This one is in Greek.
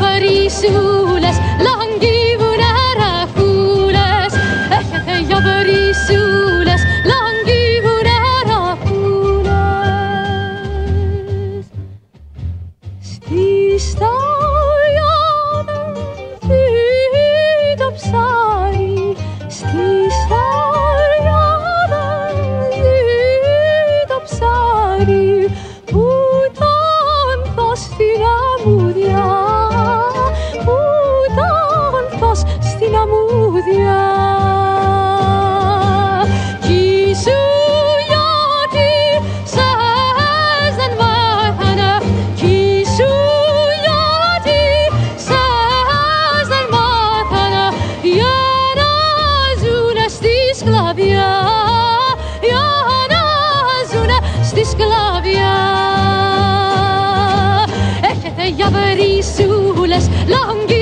βρυσούλες, λαγγίβουν αραφούλες. Έχετε για βρυσούλες, λαγγίβουν αραφούλες. Στη στάλιανα το ψάρι, στη στάλιανα το ψάρι, που ήταν θος στην αμμούδια, που ήταν θος στην αμμούδια. Κι σου γιατί σας δεν μάθανε, κι σου γιατί σας δεν μάθανε, για να ζουνε στη σκλαβιά, για να ζουνε στη σκλαβιά. Έχετε για βρυσούλες, λαγγίβουν